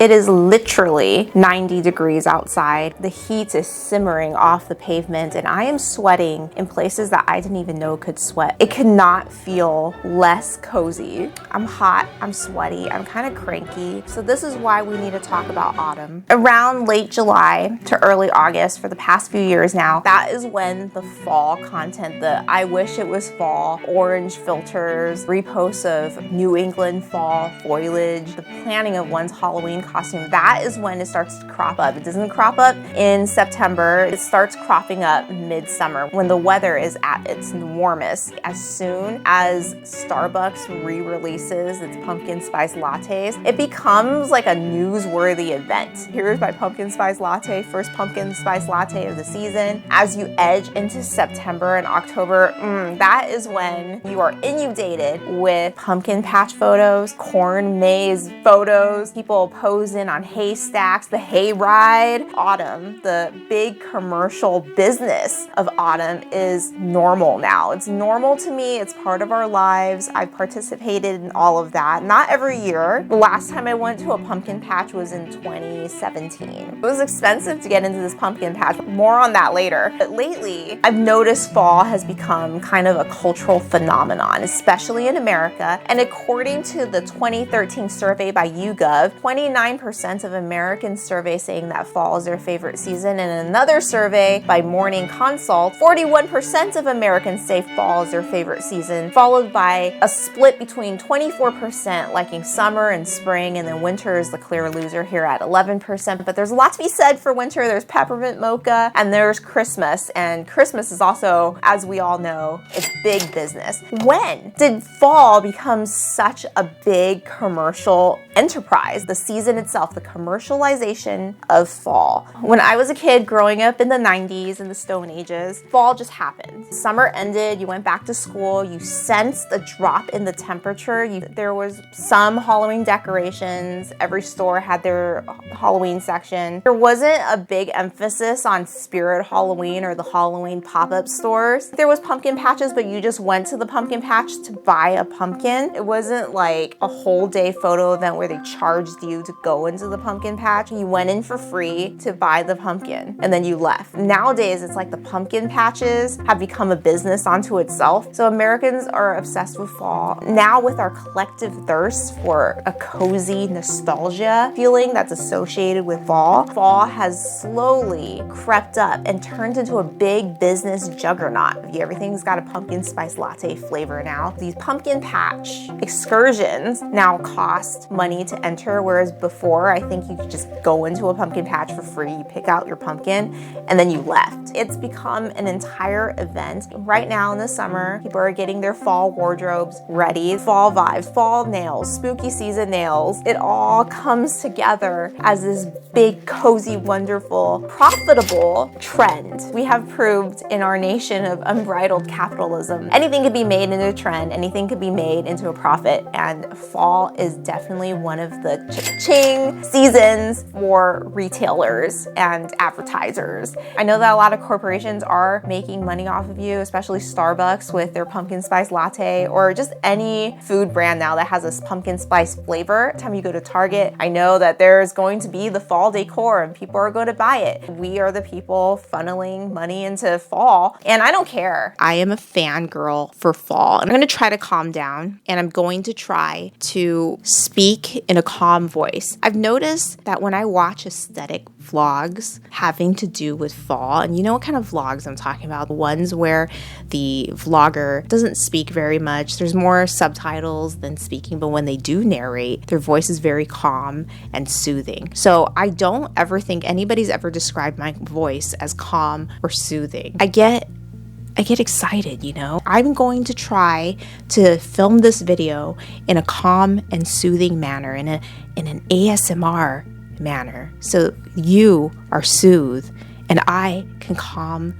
It is literally 90 degrees outside. The heat is simmering off the pavement and I am sweating in places that I didn't even know could sweat. It could not feel less cozy. I'm hot, I'm sweaty, I'm kind of cranky. So this is why we need to talk about autumn. Around late July to early August for the past few years now, that is when the fall content, the I wish it was fall, orange filters, reposts of New England fall foliage, the planning of one's Halloween costume, that is when it starts to crop up. It doesn't crop up in September. It starts cropping up midsummer when the weather is at its warmest. As soon as Starbucks re-releases its pumpkin spice lattes, it becomes like a newsworthy event. Here's my pumpkin spice latte, first pumpkin spice latte of the season. As you edge into September and October, that is when you are inundated with pumpkin patch photos, corn maze photos, people posing on haystacks, the hayride. Autumn, the big commercial business of autumn is normal now. It's normal to me. It's part of our lives. I've participated in all of that. Not every year. The last time I went to a pumpkin patch was in 2017. It was expensive to get into this pumpkin patch. More on that later. But lately, I've noticed fall has become kind of a cultural phenomenon, especially in America. And according to the 2013 survey by YouGov, 29% of Americans survey saying that fall is their favorite season. And another survey by Morning Consult, 41% of Americans say fall is their favorite season, followed by a split between 24% liking summer and spring, and then winter is the clear loser here at 11%. But there's a lot to be said for winter. There's peppermint mocha and there's Christmas. And Christmas is also, as we all know, it's big business. When did fall become such a big commercial enterprise? The season itself, the commercialization of fall. When I was a kid growing up in the 90s and the Stone Ages, fall just happened. Summer ended, you went back to school, you sensed a drop in the temperature. There was some Halloween decorations. Every store had their Halloween section. There wasn't a big emphasis on Spirit Halloween or the Halloween pop-up stores. There was pumpkin patches, but you just went to the pumpkin patch to buy a pumpkin. It wasn't like a whole day photo event where they charged you to go into the pumpkin patch. You went in for free to buy the pumpkin and then you left. Nowadays, it's like the pumpkin patches have become a business unto itself. So Americans are obsessed with fall. Now with our collective thirst for a cozy nostalgia feeling that's associated with fall, fall has slowly crept up and turned into a big business juggernaut. Everything's got a pumpkin spice latte flavor now. These pumpkin patch excursions now cost money to enter, whereas before I think you could just go into a pumpkin patch for free, you pick out your pumpkin, and then you left. It's become an entire event. Right now in the summer, people are getting their fall wardrobes ready, fall vibes, fall nails, spooky season nails. It all comes together as this big, cozy, wonderful, profitable trend. We have proved in our nation of unbridled capitalism, anything could be made into a trend, anything could be made into a profit, and fall is definitely one of the cha-ching seasons for retailers and advertisers. I know that a lot of corporations are making money off of you, especially Starbucks with their pumpkin spice latte, or just any food brand now that has a pumpkin spice flavor. Every time you go to Target, I know that there's going to be the fall decor and people are going to buy it. We are the people funneling money into fall, and I don't care. I am a fangirl for fall, and I'm going to try to calm down, and I'm going to try to speak in a calm voice. I've noticed that when I watch aesthetic vlogs having to do with fall, and you know what kind of vlogs I'm talking about, the ones where the vlogger doesn't speak very much, there's more subtitles than speaking, but when they do narrate, their voice is very calm and soothing. So I don't ever think anybody's ever described my voice as calm or soothing. I get excited, you know? I'm going to try to film this video in a calm and soothing manner, in an ASMR manner, so you are soothed and I can calm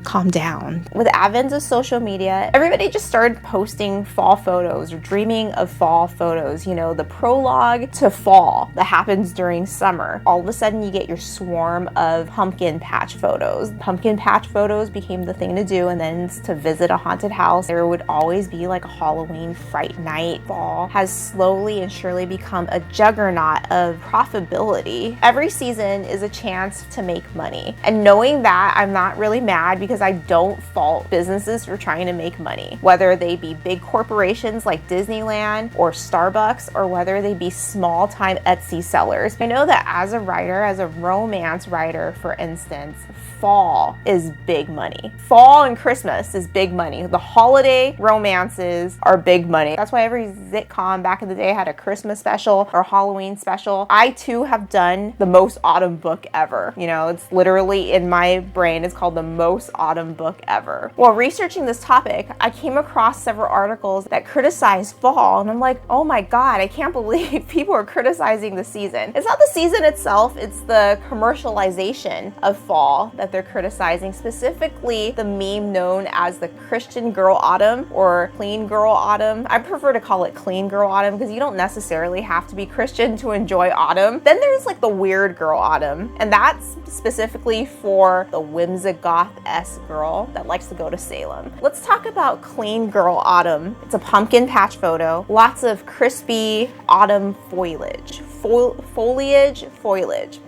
calm down. With the advent of social media, everybody just started posting fall photos or dreaming of fall photos. You know, the prologue to fall that happens during summer. All of a sudden you get your swarm of pumpkin patch photos. Pumpkin patch photos became the thing to do, and then to visit a haunted house. There would always be like a Halloween fright night. Fall has slowly and surely become a juggernaut of profitability. Every season is a chance to make money. And knowing that, I'm not really mad because I don't fault businesses for trying to make money. Whether they be big corporations like Disneyland or Starbucks, or whether they be small-time Etsy sellers. I know that as a writer, as a romance writer, for instance, fall is big money. Fall and Christmas is big money. The holiday romances are big money. That's why every sitcom back in the day had a Christmas special or Halloween special. I too have done the most autumn book ever. You know, it's literally in my brain, it's called the most autumn book ever. While researching this topic, I came across several articles that criticize fall, and I'm like, oh my God, I can't believe people are criticizing the season. It's not the season itself, it's the commercialization of fall that they're criticizing, specifically the meme known as the Christian Girl Autumn or Clean Girl Autumn. I prefer to call it Clean Girl Autumn because you don't necessarily have to be Christian to enjoy autumn. Then there's like the Weird Girl Autumn, and that's specifically for the whimsigoth-esque girl that likes to go to Salem. Let's talk about Clean Girl Autumn. It's a pumpkin patch photo, lots of crispy autumn foliage. Foliage,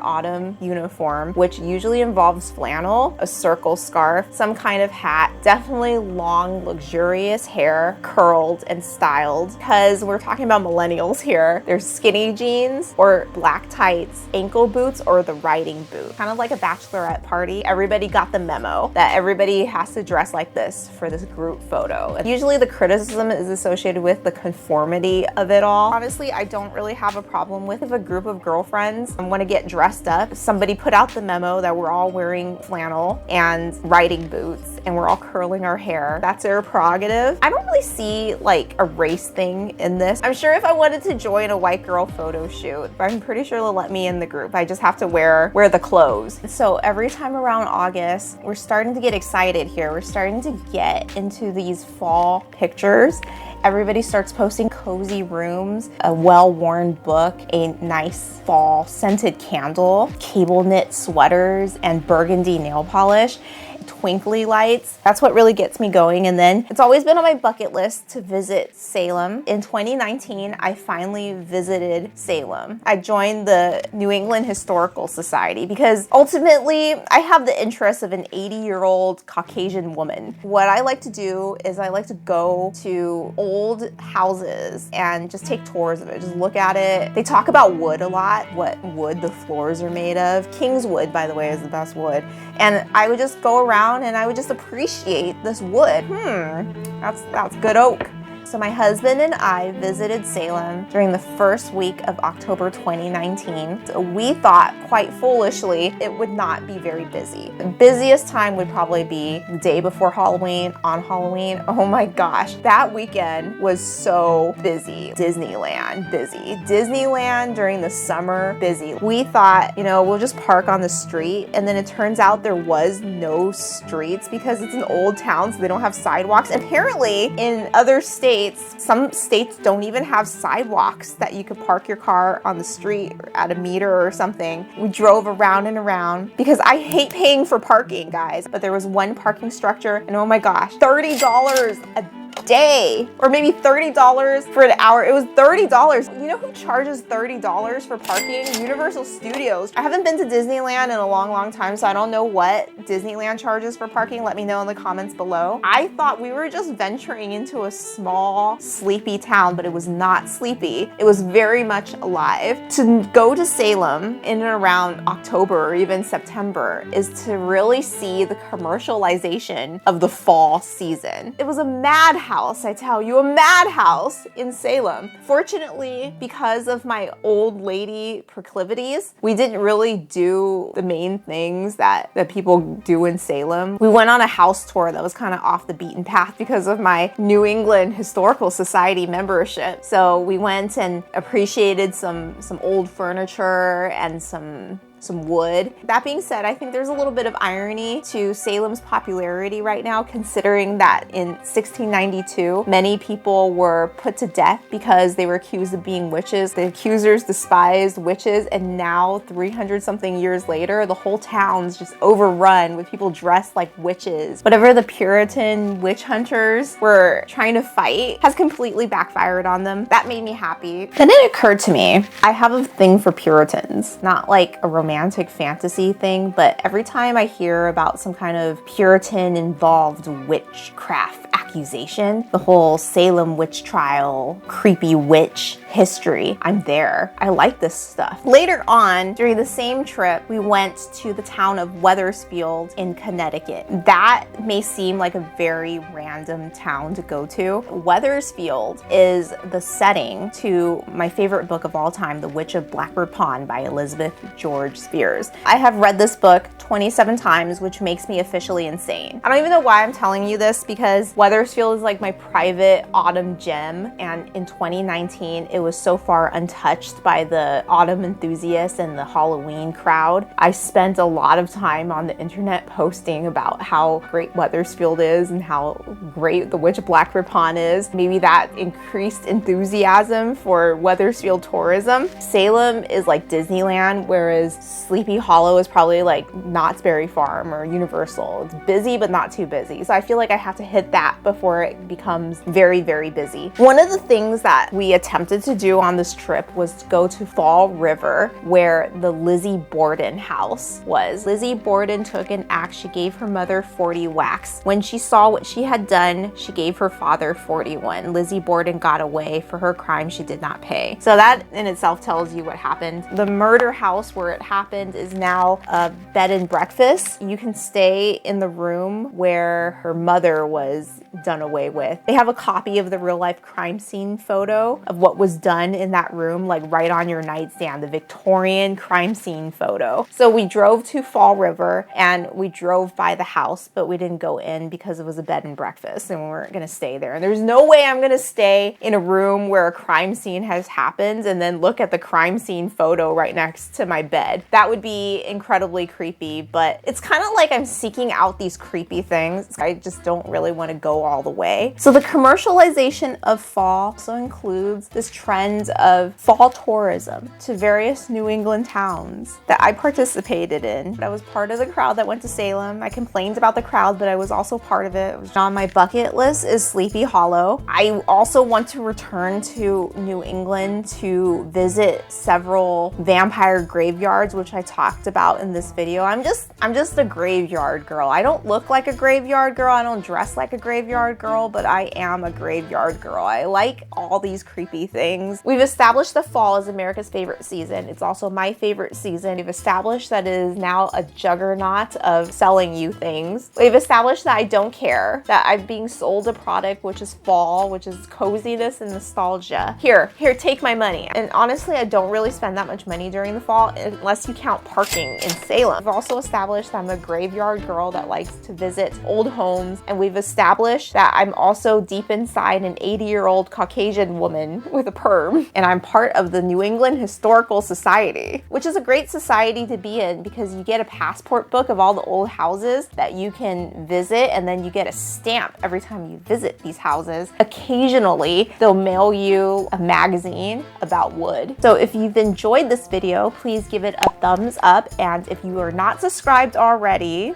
autumn uniform, which usually involves flannel, a circle scarf, some kind of hat, definitely long, luxurious hair, curled and styled, because we're talking about millennials here. There's skinny jeans or black tights, ankle boots, or the riding boot. Kind of like a bachelorette party. Everybody got the memo that everybody has to dress like this for this group photo. And usually the criticism is associated with the conformity of it all. Honestly, I don't really have a problem with if a group of girlfriends want to get dressed up. Somebody put out the memo that we're all wearing flannel and riding boots and we're all curling our hair. That's their prerogative. I don't really see like a race thing in this. I'm sure if I wanted to join a white girl photo shoot, I'm pretty sure they'll let me in the group. I just have to wear the clothes. So every time around August, we're starting to get excited here. We're starting to get into these fall pictures. Everybody starts posting cozy rooms, a well-worn book, a nice fall scented candle, cable knit sweaters, and burgundy nail polish. Twinkly lights. That's what really gets me going. And then it's always been on my bucket list to visit Salem. In 2019, I finally visited Salem. I joined the New England Historical Society because ultimately I have the interest of an 80-year-old Caucasian woman. What I like to do is I like to go to old houses and just take tours of it, just look at it. They talk about wood a lot, what wood the floors are made of. King's wood, by the way, is the best wood. And I would just go around and I would just appreciate this wood. That's good oak. So my husband and I visited Salem during the first week of October 2019. So we thought, quite foolishly, it would not be very busy. The busiest time would probably be the day before Halloween, on Halloween. Oh my gosh, that weekend was so busy. Disneyland, busy. Disneyland during the summer, busy. We thought, you know, we'll just park on the street, and then it turns out there was no streets because it's an old town, so they don't have sidewalks. Apparently, in other states, some states don't even have sidewalks that you could park your car on the street or at a meter or something. We drove around and around because I hate paying for parking, guys. But there was one parking structure and oh my gosh, $30 a day, or maybe $30 for an hour. It was $30. You know who charges $30 for parking? Universal Studios. I haven't been to Disneyland in a long time, so I don't know what Disneyland charges for parking. Let me know in the comments below. I thought we were just venturing into a small, sleepy town, but it was not sleepy. It was very much alive. To go to Salem in and around October or even September is to really see the commercialization of the fall season. It was a madhouse, I tell you, a madhouse in Salem. Fortunately, because of my old lady proclivities, we didn't really do the main things that people do in Salem. We went on a house tour that was kind of off the beaten path because of my New England Historical Society membership. So we went and appreciated some old furniture and some some wood. That being said, I think there's a little bit of irony to Salem's popularity right now, considering that in 1692, many people were put to death because they were accused of being witches. The accusers despised witches, and now 300 something years later, the whole town's just overrun with people dressed like witches. Whatever the Puritan witch hunters were trying to fight has completely backfired on them. That made me happy. Then it occurred to me, I have a thing for Puritans, not like a romantic fantasy thing, but every time I hear about some kind of Puritan involved witchcraft accusation, the whole Salem witch trial, creepy witch history, I'm there. I like this stuff. Later on, during the same trip, we went to the town of Wethersfield in Connecticut. That may seem like a very random town to go to. Wethersfield is the setting to my favorite book of all time, The Witch of Blackbird Pond by Elizabeth George Spears. I have read this book 27 times, which makes me officially insane. I don't even know why I'm telling you this, because Wethersfield is like my private autumn gem, and in 2019 it was so far untouched by the autumn enthusiasts and the Halloween crowd. I spent a lot of time on the internet posting about how great Wethersfield is and how great the Witch of Blackbird Pond is. Maybe that increased enthusiasm for Wethersfield tourism. Salem is like Disneyland, whereas Sleepy Hollow is probably like Knott's Berry Farm or Universal. It's busy, but not too busy. So I feel like I have to hit that before it becomes very, very busy. One of the things that we attempted to do on this trip was to go to Fall River, where the Lizzie Borden house was. Lizzie Borden took an axe. She gave her mother 40 whacks. When she saw what she had done, she gave her father 41. Lizzie Borden got away for her crime she did not pay. So that in itself tells you what happened. The murder house where it happened is now a bed and breakfast. You can stay in the room where her mother was done away with. They have a copy of the real life crime scene photo of what was done in that room, like right on your nightstand, the Victorian crime scene photo. So we drove to Fall River and we drove by the house, but we didn't go in because it was a bed and breakfast and we weren't gonna stay there. And there's no way I'm gonna stay in a room where a crime scene has happened and then look at the crime scene photo right next to my bed. That would be incredibly creepy, but it's kind of like I'm seeking out these creepy things. I just don't really want to go all the way. So the commercialization of fall also includes this trend of fall tourism to various New England towns that I participated in. I was part of the crowd that went to Salem. I complained about the crowd, but I was also part of it. It was on my bucket list is Sleepy Hollow. I also want to return to New England to visit several vampire graveyards, which I talked about in this video. I'm just a graveyard girl. I don't look like a graveyard girl. I don't dress like a graveyard girl, but I am a graveyard girl. I like all these creepy things. We've established the fall as America's favorite season. It's also my favorite season. We've established that it is now a juggernaut of selling you things. We've established that I don't care, that I'm being sold a product which is fall, which is coziness and nostalgia. Here, take my money. And honestly, I don't really spend that much money during the fall unless you count parking in Salem. We've also established that I'm a graveyard girl that likes to visit old homes, and we've established that I'm also deep inside an 80-year-old Caucasian woman with a perm, and I'm part of the New England Historical Society, which is a great society to be in because you get a passport book of all the old houses that you can visit, and then you get a stamp every time you visit these houses. Occasionally, they'll mail you a magazine about wood. So if you've enjoyed this video, please give it a thumbs up, and if you are not subscribed already,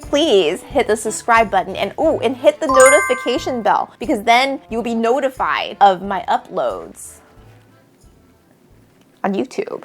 please hit the subscribe button and hit the notification bell, because then you'll be notified of my uploads on YouTube.